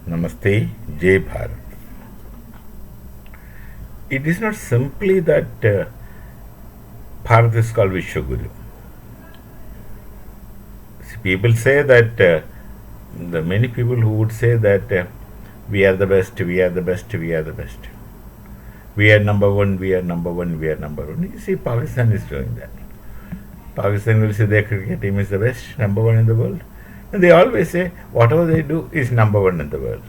Namaste, Jai Bharat. It is not simply that Bharat is called Vishwaguru. See, people say that the many people who would say that we are the best, we are the best, we are the best. We are number one, we are number one, we are number one. You see, Pakistan is doing that. Pakistan will say their cricket team is the best, number one in the world. And they always say whatever they do is number one in the world.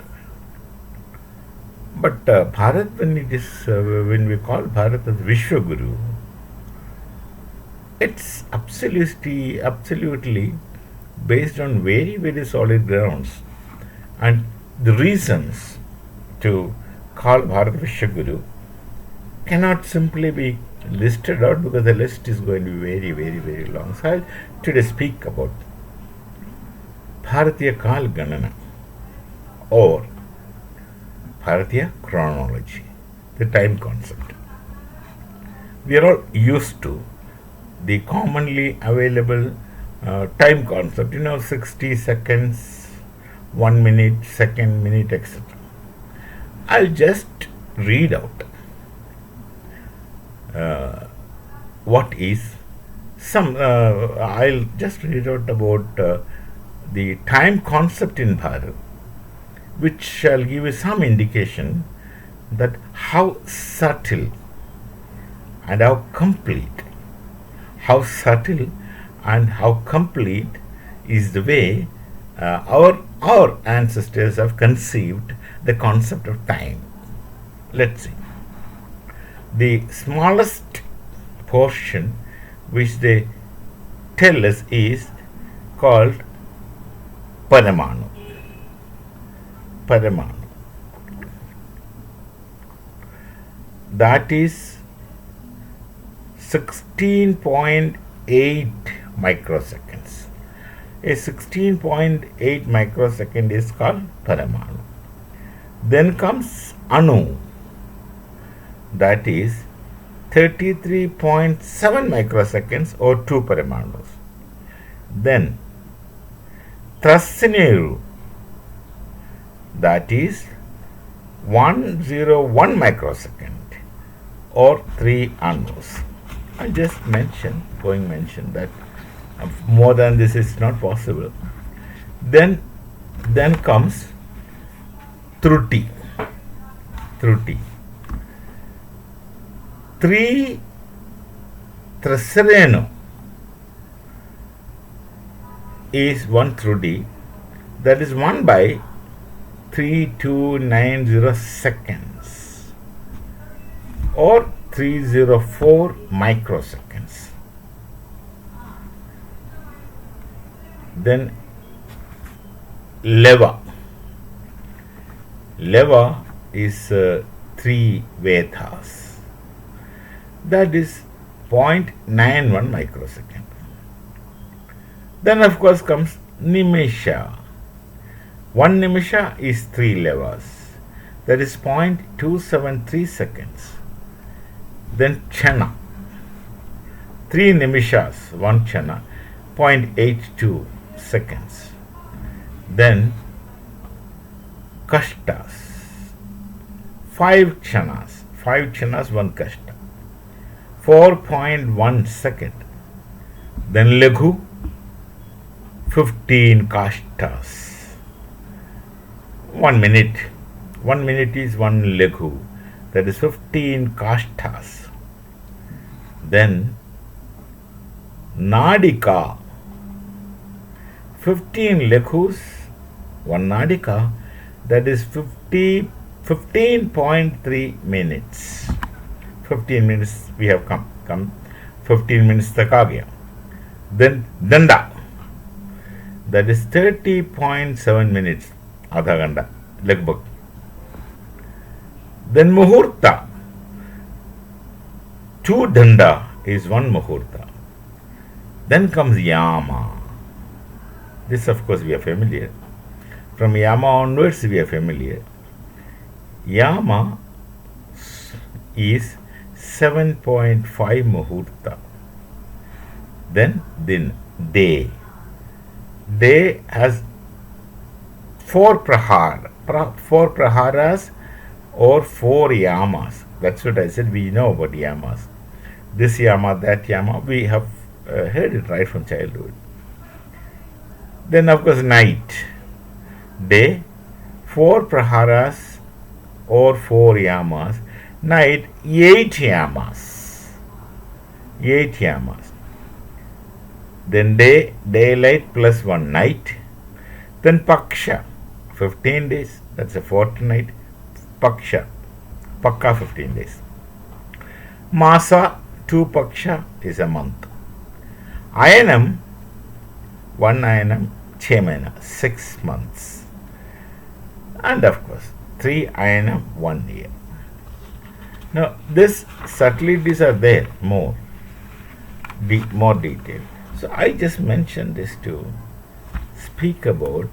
But Bharat, when we call Bharat as Vishwaguru, it's absolutely based on very, very solid grounds. And the reasons to call Bharat Vishwaguru cannot simply be listed out because the list is going to be very, very, very long. So I'll today speak about Bharatiya Kal Ganana or Bharatiya chronology, the time concept. We are all used to the commonly available time concept, 60 seconds, 1 minute, second, minute, etc. I'll just read out what is I'll just read out about the time concept in Bharat, which shall give you some indication that how subtle and how complete, is the way our ancestors have conceived the concept of time. Let's see. The smallest portion which they tell us is called Paramanu. That is 16.8 microseconds. A 16.8 microsecond is called Paramanu. Then comes Anu, that is 33.7 microseconds or 2 Paramanus. Then Trasineru, that is 101 microsecond or 3 Anus. I just mention that more than this is not possible. Then comes Truti. 3 Trasareno is 1 Truti, that is 1 by 3290 seconds or 304 microseconds. Then Leva is 3 Vedas, that is 0.91 microsecond. Then of course comes Nimisha. 1 Nimisha is 3 Levas, that is 0.273 seconds. Then Chana, 3 Nimishas, 1 Chana, 0.82 seconds. Then Kashtas, 5 Chanas, 1 Kashta, 4.1 second. Then Laghu, 15 Kashtas, 1 minute. 1 minute is 1 Laghu, that is 15 Kashtas. Then Nadika, 15 Laghus, 1 Nadika, that is 15.3 minutes. 15 minutes we have come 15 minutes tak aa gaya. Then Danda, that is 30.7 minutes, adha ganta lagbhag. Then Muhurta, 2 Danda is 1 Muhurta. Then comes Yama. This of course we are familiar. From Yama onwards we are familiar. Yama is 7.5 Muhurta. Then Day. Day has four praharas or four yamas. That's what I said. We know about yamas. This yama, that yama. We have heard it right from childhood. Then, of course, night, day, four praharas or four yamas. Night, eight yamas. Eight yamas. Then daylight plus one night. Then paksha, 15 days. That's a fortnight. Paksha, pakka 15 days. Masa, 2 paksha is a month. Ayanam, 1 ayanam, 6 mahina, 6 months. And of course, 3 ayanam, 1 year. Now, these subtleties are there more detailed. So, I just mentioned this to speak about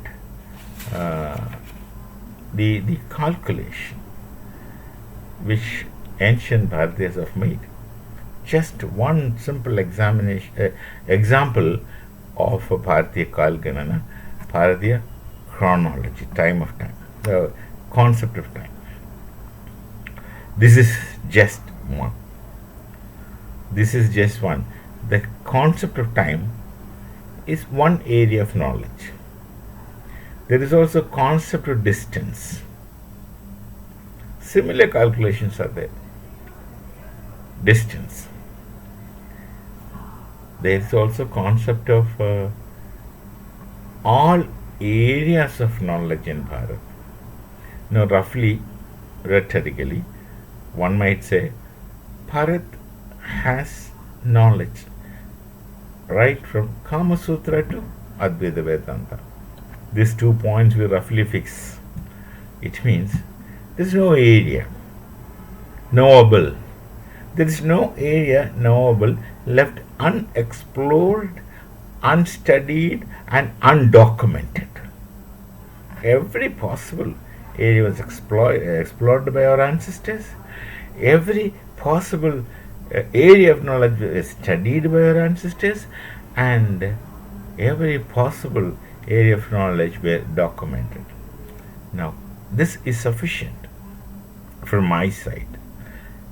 the calculation which ancient Bharatiyas have made. Just one simple example of a Bharatiya Kalganana, Bharatiya chronology, time of time, the concept of time. This is just one. This is just one. The concept of time is one area of knowledge. There is also concept of distance. Similar calculations are there. Distance. There is also concept of all areas of knowledge in Bharat. Now, roughly, rhetorically, one might say Bharat has knowledge right from Kama Sutra to Advaita Vedanta. These 2 points we roughly fix. It means there is no area knowable. There is no area knowable left unexplored, unstudied, and undocumented. Every possible area was explored by our ancestors. Every possible area of knowledge was studied by our ancestors, and every possible area of knowledge were documented. Now, this is sufficient from my side.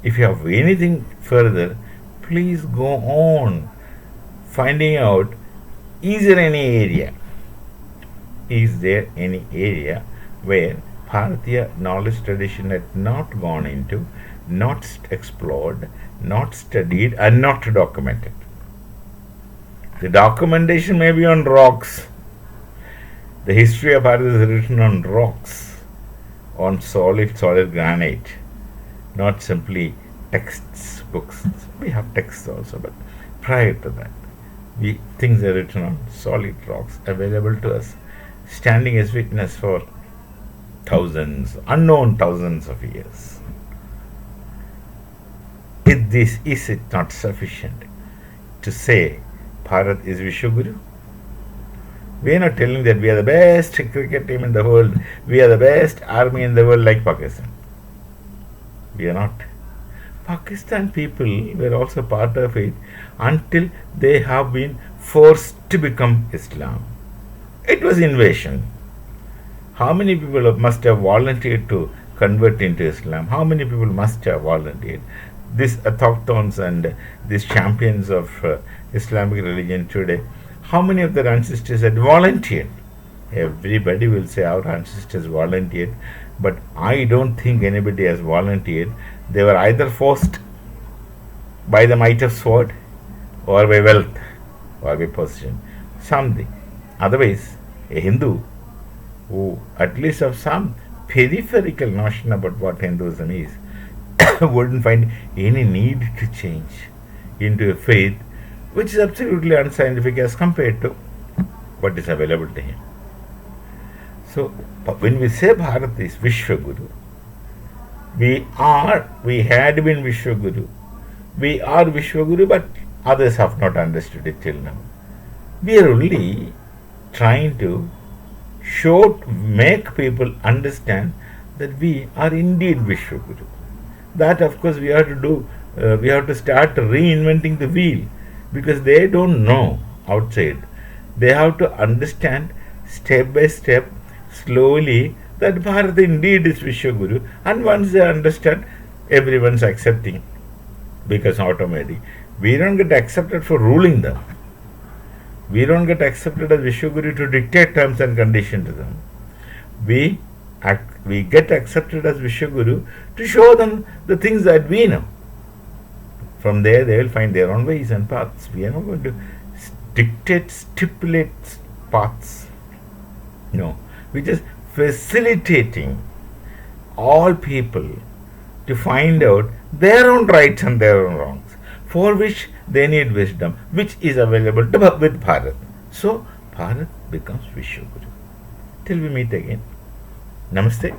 If you have anything further, please go on finding out, is there any area? Is there any area where Bharatiya knowledge tradition had not gone into, not explored, not studied, and not documented? The documentation may be on rocks. The history of Bharat is written on rocks, on solid granite, not simply texts, books. We have texts also, but prior to that, things are written on solid rocks available to us, standing as witness for unknown thousands of years. Is it not sufficient to say Bharat is Vishwaguru? We are not telling that we are the best cricket team in the world, we are the best army in the world like Pakistan. We are not. Pakistan people were also part of it until they have been forced to become Islam. It was invasion. How many people must have volunteered to convert into Islam? How many people must have volunteered? These autochthones and these champions of Islamic religion today, how many of their ancestors had volunteered? Everybody will say our ancestors volunteered, but I don't think anybody has volunteered. They were either forced by the might of sword, or by wealth, or by position, something. Otherwise, a Hindu who at least have some peripheral notion about what Hinduism is wouldn't find any need to change into a faith which is absolutely unscientific as compared to what is available to him. So, when we say Bharat is Vishwaguru, we had been Vishwaguru, we are Vishwaguru, but others have not understood it till now. We are only trying to make people understand that we are indeed Vishwaguru. That, of course, we have to do. We have to start reinventing the wheel, because they don't know outside. They have to understand step by step slowly that Bharat indeed is Vishwaguru, and once they understand, everyone's accepting, because automatically we don't get accepted for ruling them. We don't get accepted as Vishwaguru to dictate terms and conditions to them. We get accepted as Vishwaguru to show them the things that we know. From there, they will find their own ways and paths. We are not going to dictate, stipulate paths. No, we're just facilitating all people to find out their own rights and their own wrongs, for which they need wisdom, which is available with Bharat. So, Bharat becomes Vishwaguru. Till we meet again. Namaste,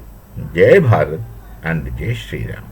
Jai Bharat, and Jai Shri Ram.